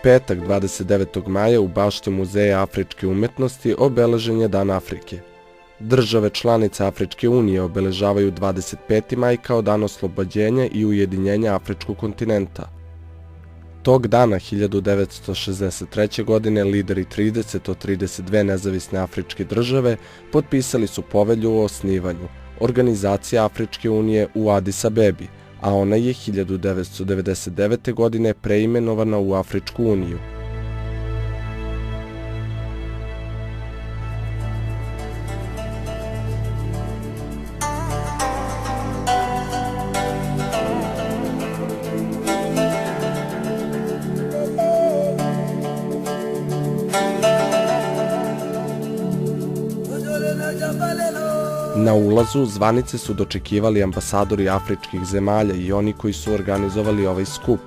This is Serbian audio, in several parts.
petak 29. maja u bašti Muzeja afričke umetnosti obeležen je Dan Afrike. Države članice Afričke unije obeležavaju 25. maj kao dan oslobođenja i ujedinjenja afričkog kontinenta. Tog dana 1963. godine lideri 30 od 32 nezavisne afričke države potpisali su povelju o osnivanju Organizacije Afričke unije u Adis Abebi, a ona je 1999. godine preimenovana u Afričku uniju. Na ulazu zvanice su dočekivali ambasadori afričkih zemalja i oni koji su organizovali ovaj skup.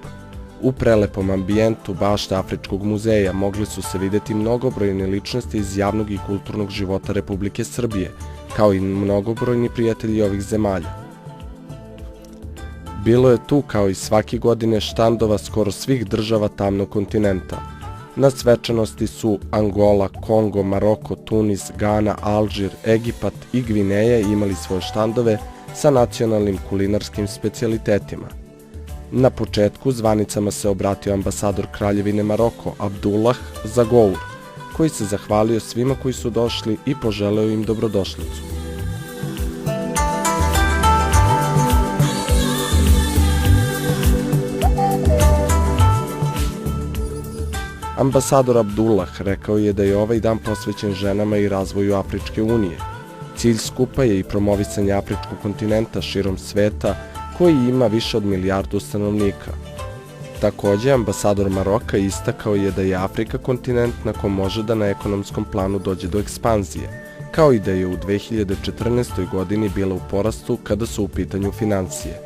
U prelepom ambijentu bašte Afričkog muzeja mogli su se videti mnogobrojne ličnosti iz javnog i kulturnog života Republike Srbije, kao i mnogobrojni prijatelji ovih zemalja. Bilo je tu, kao i svake godine, štandova skoro svih država tamnog kontinenta. Na svečanosti su Angola, Kongo, Maroko, Tunis, Gana, Alžir, Egipat i Gvineja imali svoje štandove sa nacionalnim kulinarskim specijalitetima. Na početku zvanicama se obratio ambasador Kraljevine Maroko Abdullah Zagour, koji se zahvalio svima koji su došli i poželeo im dobrodošlicu. Ambasador Abdullah rekao je da je ovaj dan posvećen ženama i razvoju Afričke unije. Cilj skupa je i promovisanje afričkog kontinenta širom sveta, koji ima više od 1 milijardu stanovnika. Takođe, ambasador Maroka istakao je da je Afrika kontinent na kom može da na ekonomskom planu dođe do ekspanzije, kao i da je u 2014. godini bila u porastu kada su u pitanju finansije.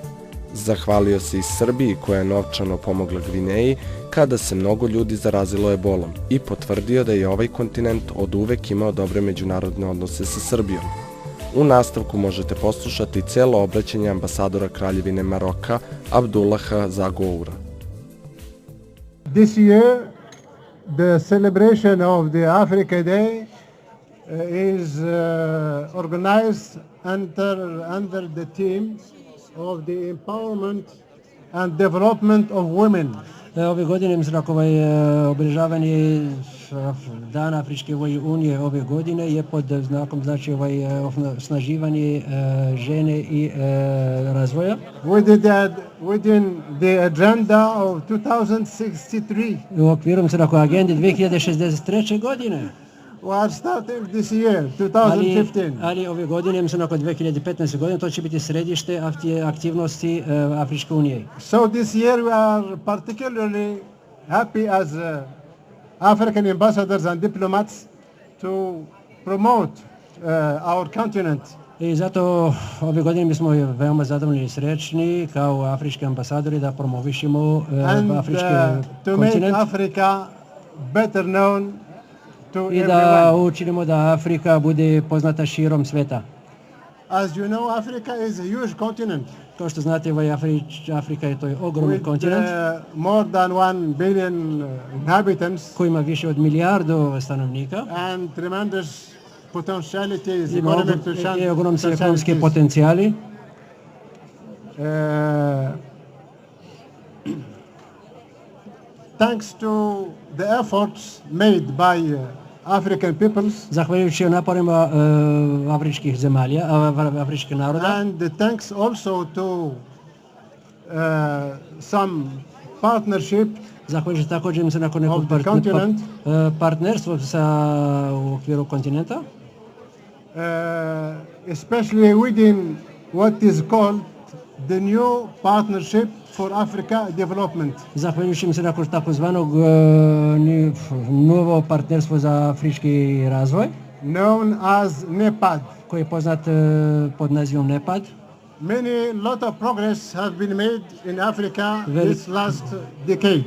Zahvalio se i Srbiji koja je novčano pomogla Gvineji kada se mnogo ljudi zarazilo ebolom i potvrdio da je ovaj kontinent od uvek imao dobre međunarodne odnose sa Srbijom. U nastavku možete poslušati celo obraćanje ambasadora Kraljevine Maroka Abdullaha Zagoura. This year, the celebration of the Africa Day is organized under the theme of the empowerment and development of women. Ove godine obilježavanje Dana Afričke unije ove godine je pod znakom osnaživanje žene i razvoja. Within the agenda of 2063. U okviru agende 2063. godine. We are starting this year, 2015. Ali ove godine, nakon 2015. godine, to će biti središte aktivnosti Afričke unije. So this year we are particularly happy as African ambassadors and diplomats to promote our continent. I zato ove godine mi smo veoma zadovoljni i srećni kao afrički ambasadori da promovišemo afrički kontinent. To make Africa better known i da učinimo da Afrika bude poznata širom sveta. As you know, Africa is a huge continent. Kao što znate, Afrika je to ogromni kontinent. More than 1 billion inhabitants. Koji ima više od 1 milijardu stanovnika. And tremendous potentialities, i ogromni ekonomski potencijali. Thanks to the efforts made by African peoples, zahvaljujući naporima afričkih zemalja, afričkih naroda, and thanks also to some partnership, zahvaljujući također se nakon nekog partnerstva u okviru kontinenta, especially within what is called the new partnership for Africa development. Zahvaljujući se nakon takozvanog novo partnerstvo za afrički razvoj, known as NEPAD, koji je poznat pod nazivom NEPAD. Lot of progress have been made in Africa this last decade.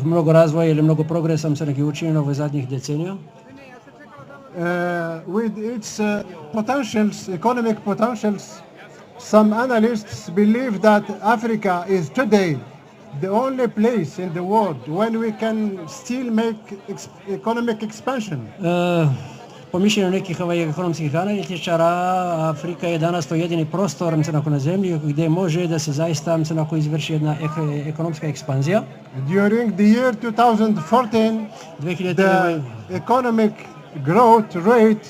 Mnogo razvoja ili mnogo progresa se neki učinjeno u zadnjih decenija. With its potentials, economic potentials, some analysts believe that Africa is today the only place in the world when we can still make economic expansion. Po mišljenju nekih ekonomskih analitičara, Afrika je danas to jedini prostor na zemlji gdje može da se zaista izvrši jedna ekonomska ekspanzija. During the year 2014, 2000 the economic growth rate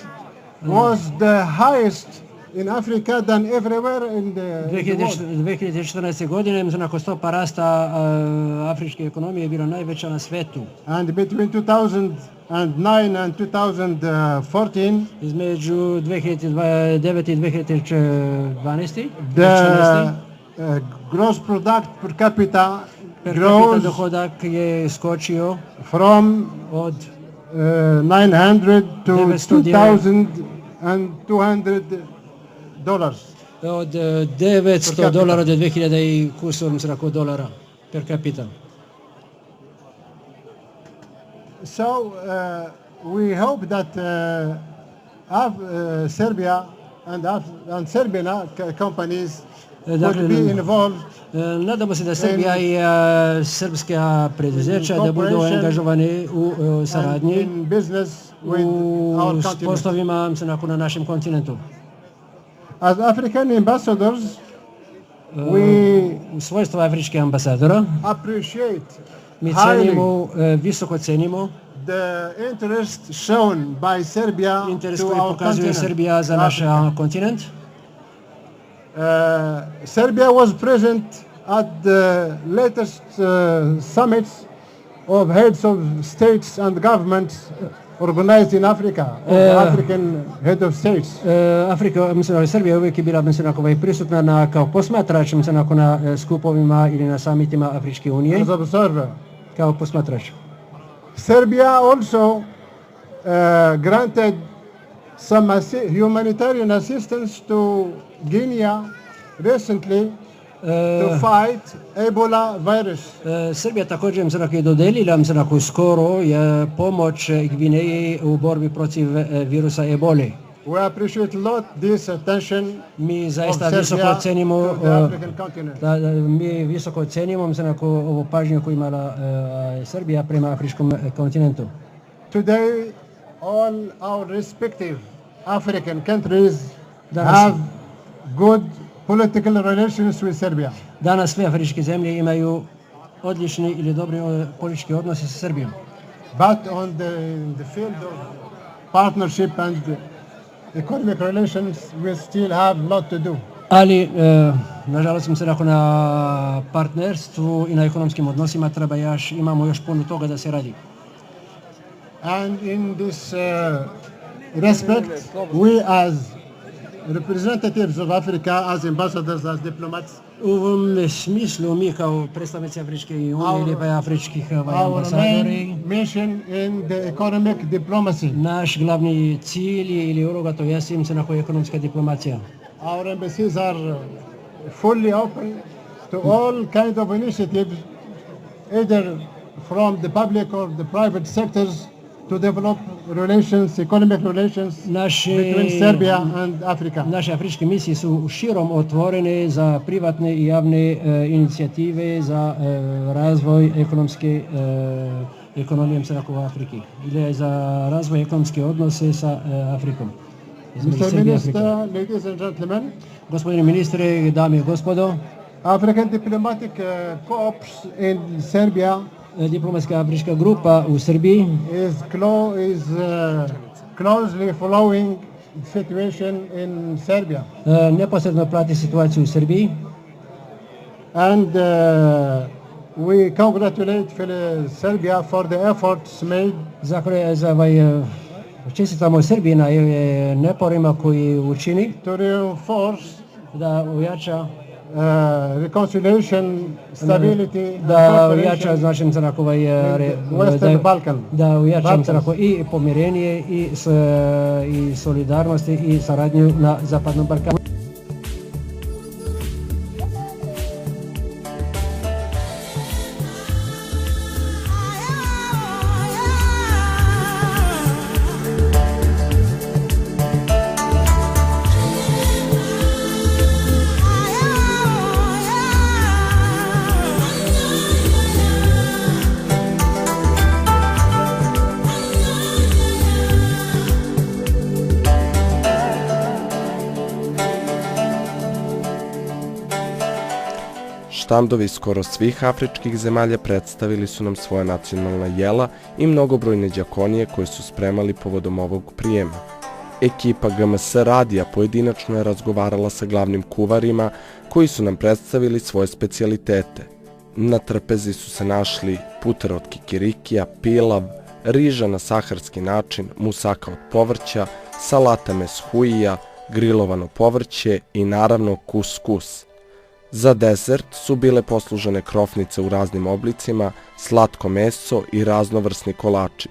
was the highest in Africa than everywhere in the world. 2014. godine stopa rasta afričke ekonomije je bila najveća na svetu. And between 2009 and 2014, između 2009 i 2012. the gross product per capita grows dohodak je skočio from od 900 to 2,200 dollars. Od 900 dolara do 2000 i kusur dolara per capita. So we hope that Serbia and Serbian companies would be involved. Nadamo se da Srbija i srpska preduzeća da budu angažovani u saradnji u poslovima na našem kontinentu. As African ambassadors, we u svojstvu afričke ambasadora mi cenimo, visoko cenimo the interest shown by Serbia interes to koji our pokazuje continent. Srbija za naš kontinent. Serbia was present at the latest summits of heads of states and governments organized in Africa, African head of states. Srbija uvijek je bila prisutna kao posmatrač na skupovima ili na samitima Afričke unije. As observer. Kao posmatrač. Serbia also granted some humanitarian assistance to Guinea recently to fight Ebola virus. Srbija također je dodelila skoro pomoć Gvineji u borbi protiv virusa Ebole. We appreciate a lot this attention. Mi zaista visoko cenimo mi visoko cenimo ovu pažnju koju imala Srbija prema afričkom kontinentu. Today all our respective African countries have good political relations with Serbia. Danas sve afričke zemlje imaju odlični ili dobri politički odnosi sa Srbijom. But on the field of partnership and economic relations we still have a lot to do. Ali nažalost na partnerstvu i na ekonomskim odnosima imamo još puno toga da se radi. And in this respect, we as representatives of Africa, as ambassadors, as diplomats, u ovom smislu mi kao predstavnici Afričke unije ili afričkih our ambasadori, main mission in the economic diplomacy. naš glavni cilj ili uloga to je ekonomska diplomacija. Our embassies are fully open to all kinds of initiatives, either from the public or the private sectors, to develop relations, economic relations between Serbia and Africa. Naše afričke misije su širom otvorene za privatne i javne inicijative za razvoj ekonomije u Afriki ili za razvoj ekonomske odnose sa Afrikom. Mr. Minister, ladies and gentlemen, gospodine ministre, dame i gospodo, African diplomatic corps in Serbia diplomatska afrička grupa u Srbiji is closely following the situation in Serbia. Neposredno prati situaciju u Srbiji. And we congratulate Serbia for the efforts made. Čestitamo Srbiji na naporima koji učini to reinforce da ujača reconciliation, stability, da ujača Western Balkan. Da ujača i pomirenje i solidarnosti i saradnju na Zapadnom Balkanu. štandovi skoro svih afričkih zemalja predstavili su nam svoja nacionalna jela i mnogobrojne đakonije koje su spremali povodom ovog prijema. Ekipa GMS radija pojedinačno je razgovarala sa glavnim kuvarima koji su nam predstavili svoje specijalitete. Na trpezi su se našli puter od kikirikija, pilav, riža na saharski način, musaka od povrća, salata meshuija, grilovano povrće i naravno kuskus. Za desert su bile poslužene krofnice u raznim oblicima, slatko meso i raznovrsni kolači.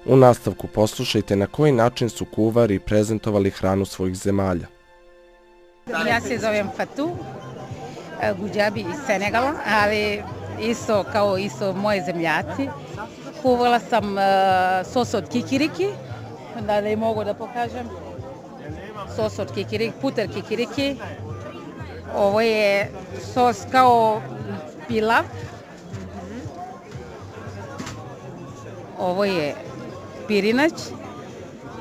U nastavku poslušajte na koji način su kuvari prezentovali hranu svojih zemalja. Ja se zovem Fatou Gudjabi iz Senegala, ali isto kao moje zemljaci. Kuvala sam sos od kikiriki, da li mogu da pokažem. Sos od kikiriki, puter kikiriki. Ovo je sos kao pilav. Ovo je pirinać.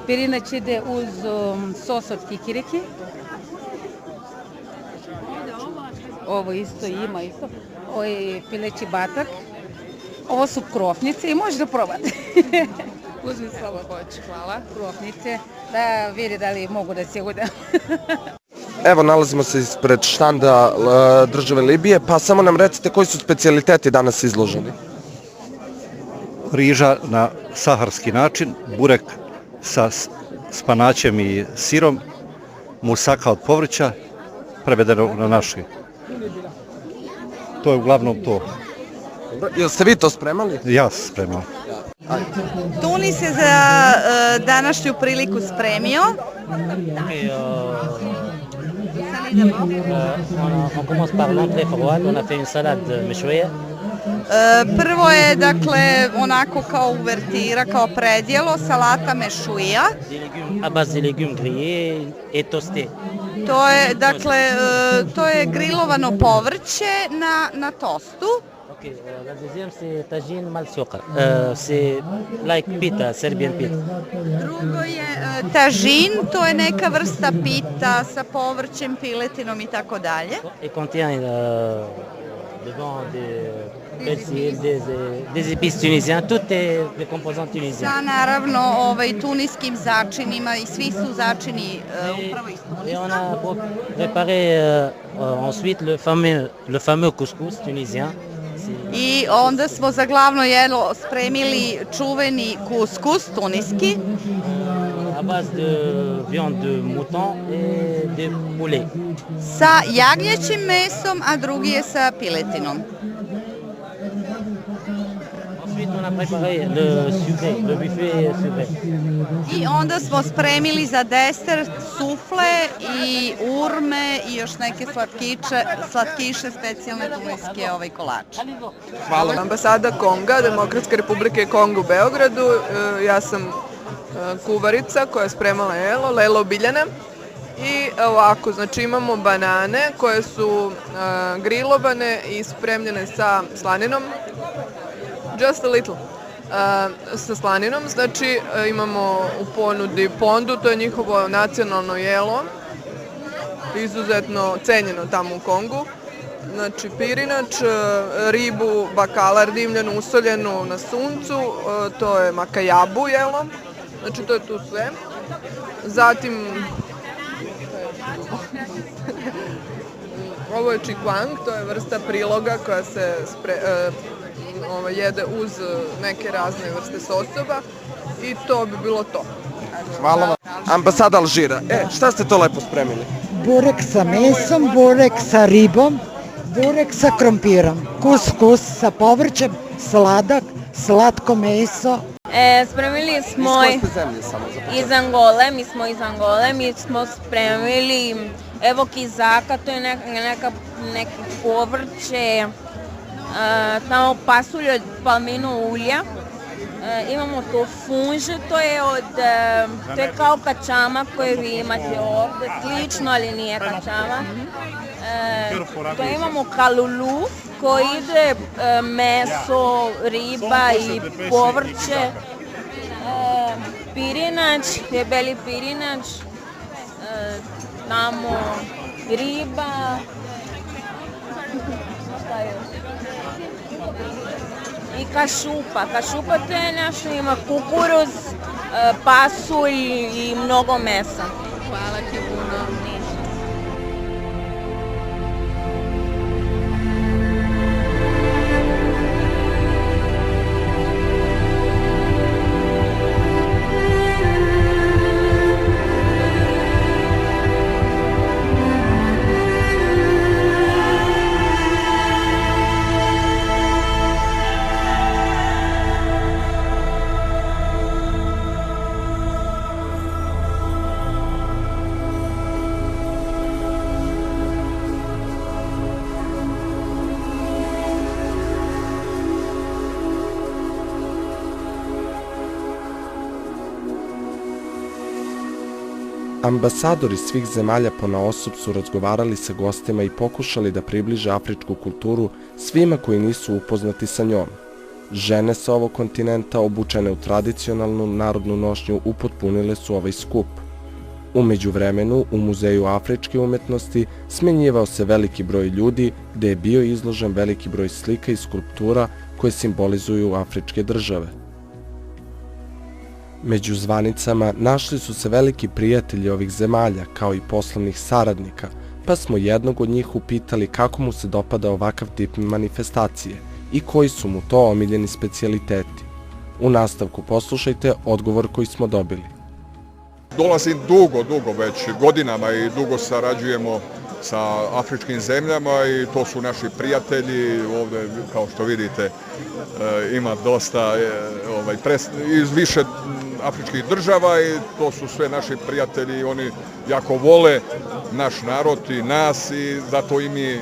Pirinać ide uz sos od kikiriki. Ovo isto ima isto. Ovo je pileći batak. Ovo su krofnice i možeš da probate. Uzmi samo hoću, hvala. Krofnice, da vidi da li mogu da se udam. Evo, nalazimo se ispred štanda države Libije, pa samo nam recite koji su specijaliteti danas izloženi. Riža na saharski način, burek sa spanaćem i sirom, musaka od povrća, prevedeno na naši. To je uglavnom to. Jel ste vi to spremali? Ja sam spremao. Tunis je za današnju priliku spremio. On commence par l'entrée froide, on a fait une salade meshouia. Prvo je, dakle, onako kao uvertira, kao predjelo, salata mešuija. Des légumes à base de légumes grillés et toastés. To je, dakle, to je grilovano povrće na tostu. Ok, la deuxième c'est tagine mal sucre. C'est like pita, Serbian pita. Drugo je tažin, to je neka vrsta pita sa povrćem, piletinom i tako dalje. Et contient dedans persil, des épices tunisiens, toutes les composants tunisiens. Sa naravno tunijskim začinima i svi su začini upravo iz Tunisa. Et on a préparé ensuite le fameux couscous tunisien. I onda smo za glavno jelo spremili čuveni kuskus tuniski. À base de viande de mouton et de poulet. Sa jagnjećim mesom, a drugi je sa piletinom. Ensuite, on a préparé le sucré, le buffet sucré. I onda smo spremili za desert sufle i urme i još neke slatkiše specijalne tuniske kolače. Hvala. Ambasada Konga, Demokratske republike Kongo u Beogradu. Ja sam kuvarica koja je spremala jelo, Lelo Biljana. I ovako, znači imamo banane koje su grilovane i spremljene sa slaninom. Just a little. Sa slaninom, znači imamo u ponudi pondu, to je njihovo nacionalno jelo, izuzetno cenjeno tamo u Kongu. Znači pirinač, ribu, bakalar dimljenu, usoljenu na suncu, to je makajabu jelo, znači to je tu sve. Zatim, ovo je čikuang, to je vrsta priloga koja se jede uz neke razne vrste sosova i to bi bilo to. Hvala vam. Ambasada Alžira. Šta ste to lepo spremili? Burek sa mesom, burek sa ribom, burek sa krompirom, kuskus sa povrćem, sladak, slatko meso. Spremili smo iz Angole, mi smo spremili evo kizaka, to je neko povrće, tamo pasulje od palmino ulja, imamo to funže, to je kao kačama koje vi imate ovdje, slično ali nije kačama. To imamo kalulu koji ide meso, riba i povrće, pirinač, debeli pirinač, tamo riba, I kašupa. Kašupa to je nešto, ima kukuruz, pasulj i mnogo mesa. Hvala ti puno. Ambasadori svih zemalja ponaosob su razgovarali sa gostima i pokušali da približe afričku kulturu svima koji nisu upoznati sa njom. Žene sa ovog kontinenta, obučene u tradicionalnu narodnu nošnju, upotpunile su ovaj skup. U međuvremenu, u Muzeju afričke umetnosti smenjivao se veliki broj ljudi, gde je bio izložen veliki broj slika i skulptura koje simbolizuju afričke države. Među zvanicama našli su se veliki prijatelji ovih zemalja, kao i poslovnih saradnika, pa smo jednog od njih upitali kako mu se dopada ovakav tip manifestacije i koji su mu to omiljeni specijaliteti. U nastavku poslušajte odgovor koji smo dobili. Dolazim dugo već godinama i dugo sarađujemo sa afričkim zemljama i to su naši prijatelji. Ovdje, kao što vidite, ima dosta iz više afričkih država i to su sve naši prijatelji. Oni jako vole naš narod i nas i zato i mi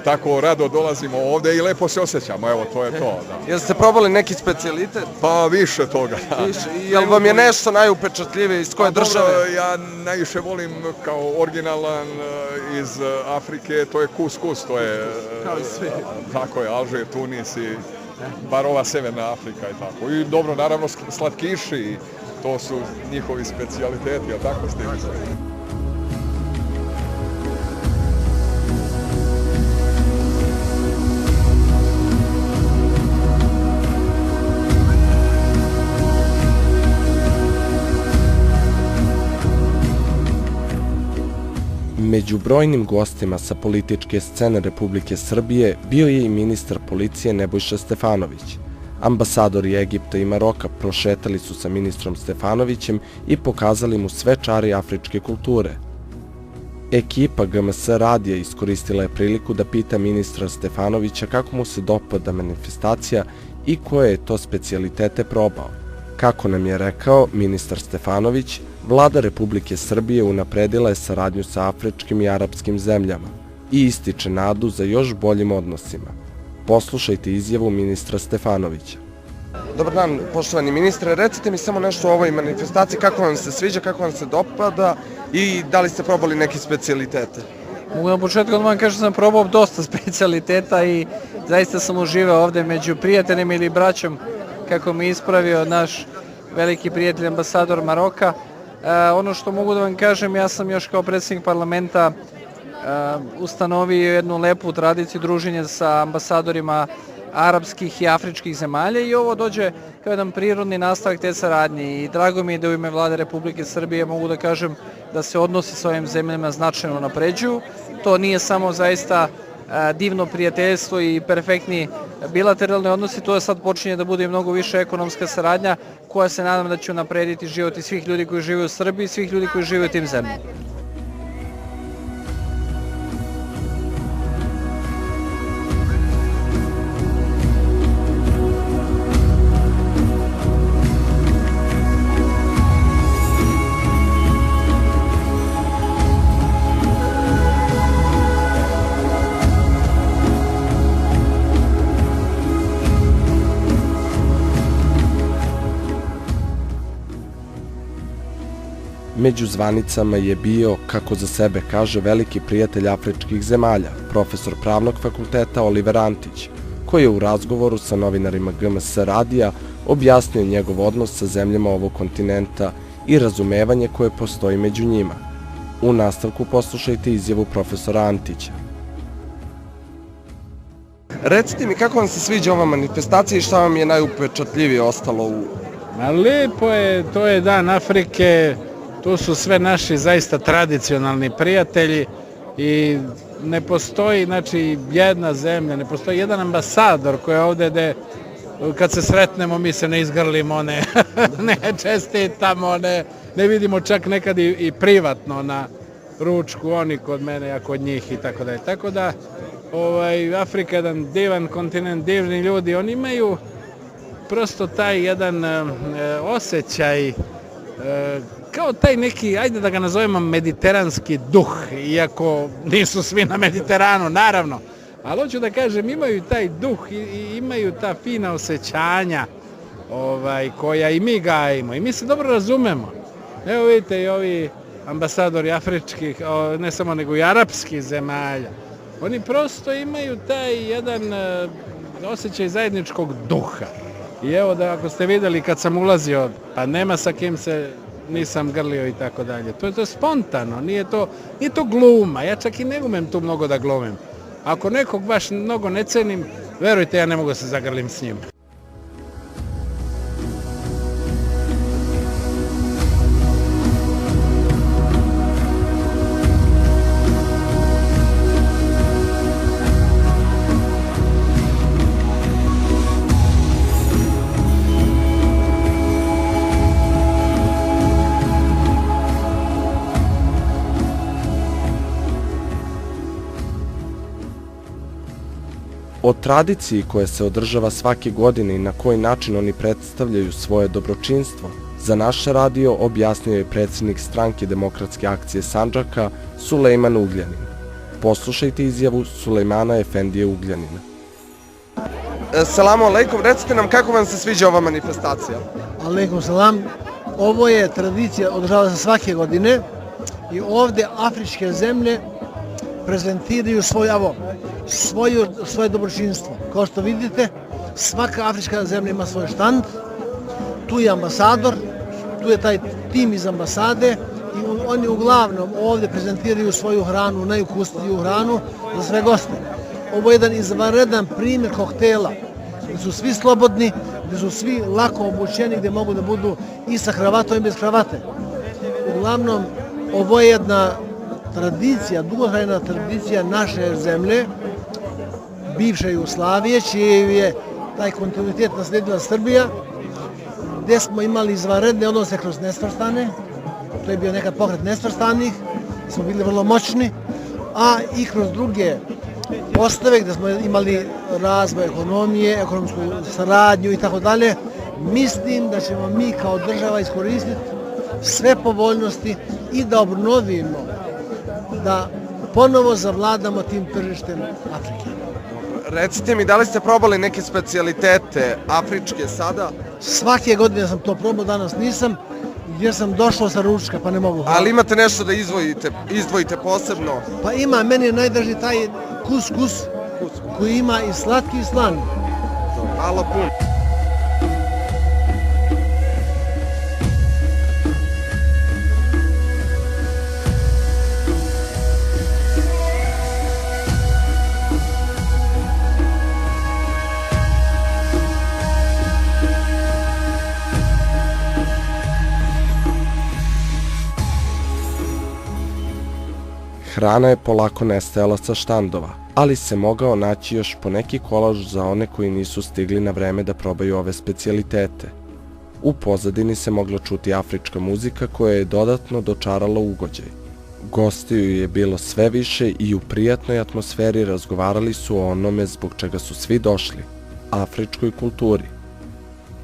tako rado dolazimo ovdje i lepo se osjećamo, evo, to je to. Da. Jeste probali neki specijalitet? Pa više toga. Jel vam je nešto najupečatljivije iz koje države? Ja najviše volim kao originalan iz Afrike, to je kuskus, to je... Kao i svi. Tako je, Alžir, Tunis i bar ova severna Afrika i tako. I dobro, naravno, slatkiši, to su njihovi specijaliteti, jel tako ste mislili? Među brojnim gostima sa političke scene Republike Srbije bio je i ministar policije Nebojša Stefanović. Ambasadori Egipta i Maroka prošetali su sa ministrom Stefanovićem i pokazali mu sve čari afričke kulture. Ekipa GMS radija iskoristila je priliku da pita ministra Stefanovića kako mu se dopada manifestacija i koje je to specijalitete probao. Kako nam je rekao ministar Stefanović, Vlada Republike Srbije unapredila je saradnju sa afričkim i arapskim zemljama i ističe nadu za još boljim odnosima. Poslušajte izjavu ministra Stefanovića. Dobar dan, poštovani ministre, recite mi samo nešto o ovoj manifestaciji, kako vam se sviđa, kako vam se dopada i da li ste probali neke specijalitete? Mogu na početku da vam kažem da sam probao dosta specijaliteta i zaista sam uživao ovde među prijateljima ili braćom, kako mi ispravio naš veliki prijatelj ambasador Maroka. Ono što mogu da vam kažem, ja sam još kao predsjednik parlamenta ustanovio jednu lepu tradiciju druženja sa ambasadorima arapskih i afričkih zemalja i ovo dođe kao jedan prirodni nastavak te saradnje i drago mi je da u ime Vlade Republike Srbije mogu da kažem da se odnosi sa ovim zemljama značajno napređuju. To nije samo zaista divno prijateljstvo i perfektni bilateralni odnosi, to je sad počinje da bude i mnogo više ekonomska saradnja koja se nadam da će naprediti život i svih ljudi koji žive u Srbiji i svih ljudi koji žive u tim zemljama. Među zvanicama je bio, kako za sebe kaže, veliki prijatelj afričkih zemalja, profesor pravnog fakulteta Oliver Antić, koji je u razgovoru sa novinarima GMS radija objasnio njegov odnos sa zemljama ovog kontinenta i razumevanje koje postoji među njima. U nastavku poslušajte izjavu profesora Antića. Recite mi kako vam se sviđa ova manifestacija i šta vam je najupečatljivije ostalo u... Lijepo je, to je Dan Afrike, tu su sve naši zaista tradicionalni prijatelji i ne postoji znači jedna zemlja, ne postoji jedan ambasador koji je ovdje gde kad se sretnemo mi se ne izgrlimo, ne čestitamo, ne vidimo čak nekad i privatno na ručku, oni kod mene, ja kod njih i tako dalje. Tako da Afrika je jedan divan kontinent, divni ljudi, oni imaju prosto taj jedan osjećaj kao taj neki, ajde da ga nazovemo mediteranski duh, iako nisu svi na Mediteranu, naravno, ali hoću da kažem, imaju taj duh i imaju ta fina osjećanja koja i mi gajimo i mi se dobro razumemo. Evo vidite i ovi ambasadori afričkih, ne samo nego i arapskih zemalja, oni prosto imaju taj jedan osjećaj zajedničkog duha. I evo da ako ste vidjeli kad sam ulazio, pa nema sa kim se nisam grlio i tako dalje. To je spontano, nije to gluma, ja čak i ne umem tu mnogo da glumim. Ako nekog baš mnogo ne cenim, verujte, ja ne mogu se zagrlim s njim. O tradiciji koja se održava svake godine i na koji način oni predstavljaju svoje dobročinstvo, za naš radio objasnio je predsjednik stranke Demokratske akcije Sandžaka Sulejman Ugljanin. Poslušajte izjavu Sulejmana Efendije Ugljanina. Selamu alejkum, recite nam kako vam se sviđa ova manifestacija? Alejkum selam. Ovo je tradicija, održava se svake godine i ovdje afričke zemlje prezentiraju svoje dobročinstvo. Kao što vidite, svaka afrička zemlja ima svoj štand, tu je ambasador, tu je taj tim iz ambasade i oni uglavnom ovdje prezentiraju svoju hranu, najukusniju hranu za sve goste. Ovo je jedan izvanredan primjer koktela, gdje su svi slobodni, gdje su svi lako obučeni, gdje mogu da budu i sa kravatom i bez kravate. Uglavnom, ovo je jedna tradicija, dugotrajna tradicija naše zemlje, bivše Jugoslavije, čiji je taj kontinuitet naslijedila Srbija, gdje smo imali izvanredne odnose kroz nesvrstane, to je bio nekad pokret nesvrstanih, smo bili vrlo moćni, a i kroz druge postave gdje smo imali razvoj ekonomije, ekonomsku saradnju i tako dalje. Mislim da ćemo mi kao država iskoristiti sve povoljnosti i da obnovimo, da ponovo zavladamo tim tržištem Afrike. Recite mi, da li ste probali neke specijalitete afričke sada? Svake godine sam to probao, danas nisam, jer sam došao sa ručka, pa ne mogu. Ali imate nešto da izdvojite posebno? Pa ima, meni je najdraži taj kuskus, koji ima i slatki i slani. Hvala puno. Hrana je polako nestajala sa štandova, ali se mogao naći još poneki kolaž za one koji nisu stigli na vreme da probaju ove specijalitete. U pozadini se mogla čuti afrička muzika koja je dodatno dočarala ugođaj. Gostiju je bilo sve više i u prijatnoj atmosferi razgovarali su o onome zbog čega su svi došli, afričkoj kulturi.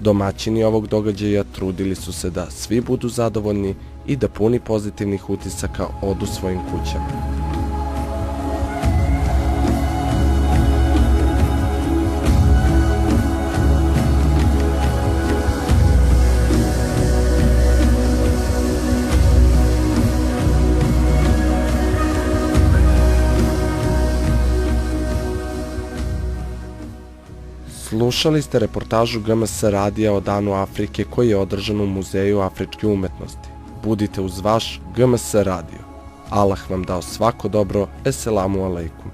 Domaćini ovog događaja trudili su se da svi budu zadovoljni i da puni pozitivnih utisaka odu svojim kućama. Slušali ste reportažu GMS radija o Danu Afrike koji je održan u Muzeju afričke umetnosti. Budite uz vaš GMS radio. Allah vam dao svako dobro. Eselamu alejkum.